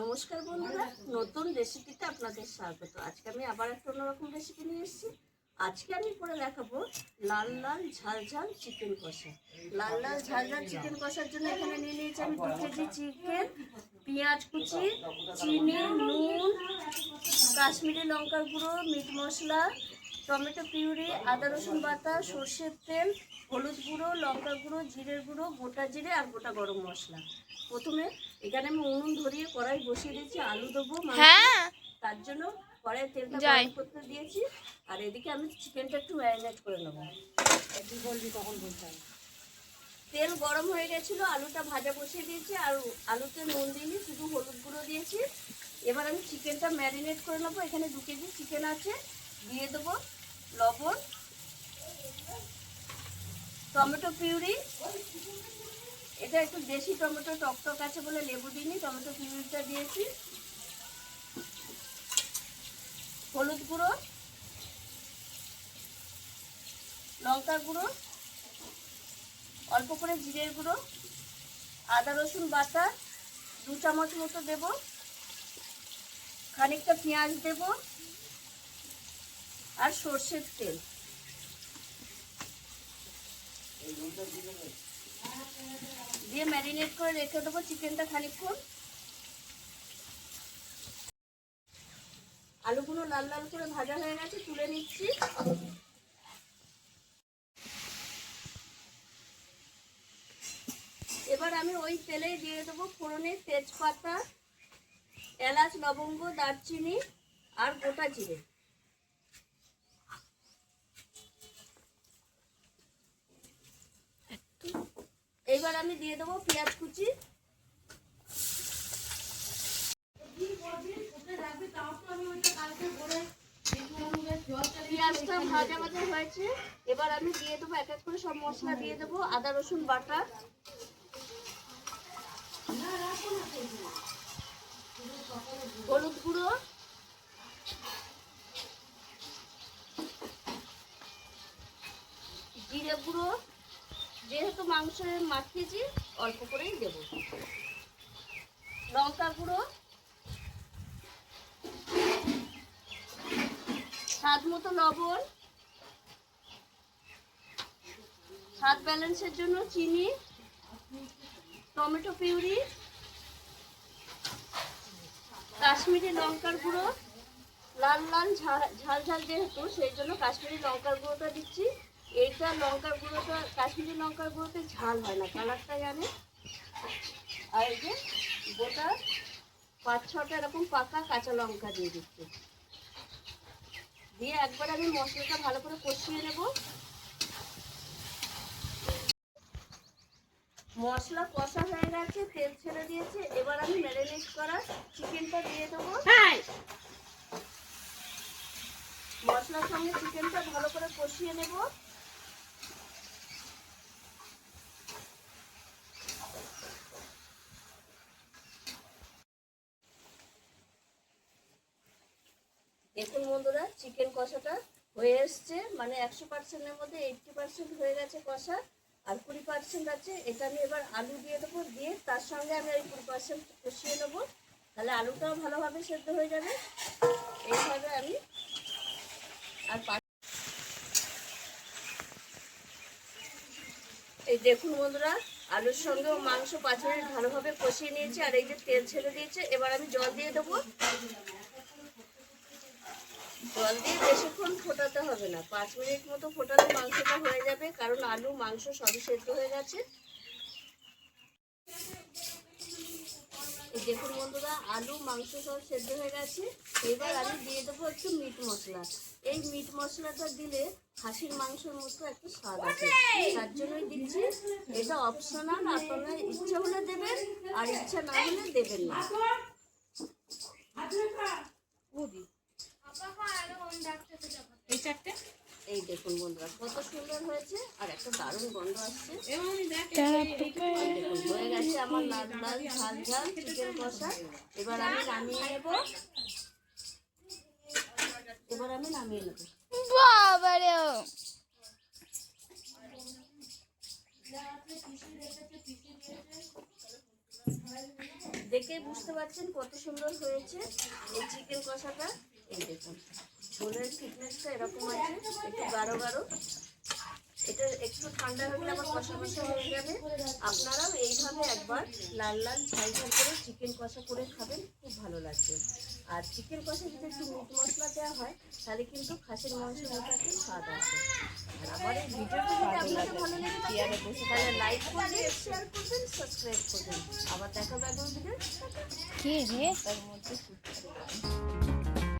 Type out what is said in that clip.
নমস্কার বন্ধুরা, নতুন রেসিপিতে আপনাদের স্বাগত। আজকে আমি আবার একটা অন্যরকম রেসিপি নিয়ে এসেছি। আজকে আমি করে দেখাবো লাল লাল ঝাল ঝাল চিকেন কষা। লাল লাল ঝাল ঝাল চিকেন কষার জন্য এখানে নিয়ে নিয়েছি আমি 2 কেজি চিকেন, পেঁয়াজ কুচি, চিনি, নুন, কাশ্মীরি লঙ্কার গুঁড়ো, মিট মশলা, টমেটো পিউরি, আদা রসুন বাটা, সর্ষের তেল, হলুদ গুঁড়ো, লঙ্কা গুঁড়ো, জিরের গুঁড়ো, গোটা জিরে আর গোটা গরম মশলা। প্রথমে এখানে আমি উনুন ধরিয়ে কড়াই বসিয়ে দিয়েছি, আলু দেবো। তার জন্য কড়াই তেলটা গরম করতে দিয়েছি। আর এদিকে আমি চিকেনটা একটু ম্যারিনেট করে নেবো। একটু বলবি তখন বলতে হবে। তেল গরম হয়ে গেছিলো, আলুটা ভাজা বসিয়ে দিয়েছি। আর আলুতে নুন দিইনি, শুধু হলুদ গুঁড়ো দিয়েছি। এবার আমি চিকেনটা ম্যারিনেট করে নেবো। এখানে 2 কেজি চিকেন আছে, দিয়ে দেবো লবণ, টমেটো পিউরি। এটা একটু দেশি টমেটো, টকটক আছে বলে লেবু দিইনি, টমেটো পিউরিটা দিয়েছি। হলুদ গুঁড়ো, লঙ্কার গুঁড়ো, অল্প করে জিরের গুঁড়ো, আদা রসুন বাটা 2 চামচ মতো দেব, খানিকটা পেঁয়াজ দেব আর সর্ষের তেল। দিয়ে ম্যারিনেট করে রেখে দেবো চিকেনটা খানিকক্ষণ। আলুগুলো লাল লাল করে ভাজা হয়ে গেছে, তুলে নিচ্ছি। এবার আমি ওই তেলেই দিয়ে দেবো ফোড়নে তেজপাতা, এলাচ, লবঙ্গ, দারচিনি আর গোটা জিরে। এবার আমি দিয়ে দেবো পেঁয়াজ কুচি। পেঁয়াজটা ভাজা ভাজা হয়েছে, এবার আমি দিয়ে দেবো এক এক করে সব মশলা দিয়ে দেবো। আদা রসুন বাটা, হলুদ গুঁড়ো, জিরে গুঁড়ো, যেহেতু মাংসে মাখিয়েছি অল্প করেই দেবো, লঙ্কা গুঁড়ো, স্বাদ মতো লবণ, স্বাদ ব্যালেন্সের জন্য চিনি, টমেটো পিউরি, কাশ্মীরি লঙ্কার গুঁড়ো। লাল লাল ঝাল ঝাল যেহেতু, সেই জন্য কাশ্মীরি লঙ্কার গুঁড়োটা দিচ্ছি। এইটা লঙ্কার গুঁড়োটা, কাশ্মীরি লঙ্কার গুঁড়োতে ঝাল হয় না, কালারটাই আনে। আর এই যে গোটা 5-6টা এরকম পাকা কাঁচা লঙ্কা দিয়ে দিচ্ছি। দিয়ে একবার আমি মশলাটা ভালো করে কষিয়ে নেব। মশলা কষা হয়ে গেছে, তেল ছেড়ে দিয়েছে। এবার আমি ম্যারিনেট করা চিকেনটা দিয়ে দেবো। মশলার সঙ্গে চিকেনটা ভালো করে কষিয়ে নেব। দেখুন বন্ধুরা, চিকেন কষাটা হয়ে এসছে, মানে 100%-এর মধ্যে 80% হয়ে গেছে কষা, আর 20% আছে। এটা আমি এবার আলু দিয়ে দেবো, দিয়ে তার সঙ্গে আমি ওই 20% কষিয়ে নেবো। তাহলে আলুটাও ভালোভাবে সেদ্ধ হয়ে যাবে। এইভাবে আমি আর এই দেখুন বন্ধুরা, আলুর সঙ্গেও মাংস 5 মিনিট ভালোভাবে কষিয়ে নিয়েছি। আর এই যে তেল ছেড়ে দিয়েছে, এবার আমি জল দিয়ে দেবো। জল দিয়ে বেশিক্ষণ ফোটাতে হবে না, 5 মিনিট মতো ফোটালে মাংসটা হয়ে যাবে, কারণ আলু মাংস সবই সেদ্ধ হয়ে গেছে। এই দেখুন বন্ধুরা, আলু মাংস সব সেদ্ধ হয়ে গেছে। এবার আমি দিয়ে দেবো একটু মিট মশলা। এই মিট মশলাটা দিলে খাসির মাংসের মতো একটা স্বাদ আছে, তার জন্যই দিচ্ছি। এটা অপশনাল, আপনার ইচ্ছা হলে দেবেন আর ইচ্ছা না হলে দেবেন না। এই দেখুন বন্ধুরা, কত সুন্দর হয়েছে, আর একটা দারুণ গন্ধ আসছে। দেখুন হয়ে গেছে আমার লাল লাল ঝাল ঝাল চিকেন কষা। এবার আমি নামিয়ে নেব। দেখে বুঝতে পারছেন কত সুন্দর হয়েছে এই চিকেন কষাটা। এই দেখুন ঝোলের থিকনেসটা এরকম আছে, একটু গাঢ় গাঢ়। এটা একটু ঠান্ডা হয়ে গেলে আবার কষা কষা হয়ে যাবে। আপনারাও এইভাবে একবার লাল লাল ঝাল ঝাল করে চিকেন কষা করে খাবেন, খুব ভালো লাগবে। আর চিকেন কষা যদি একটু মিট মশলা দেওয়া হয় তাহলে কিন্তু খাসির মাংসের মতো একটু স্বাদ আসে। আর আমার এই ভিডিওটি যদি আপনাদের ভালো লেগে থাকে তাহলে লাইক করবেন, শেয়ার করবেন, সাবস্ক্রাইব করবেন। আবার দেখা হবে একদম ভিডিও। কি রে তার মধ্যে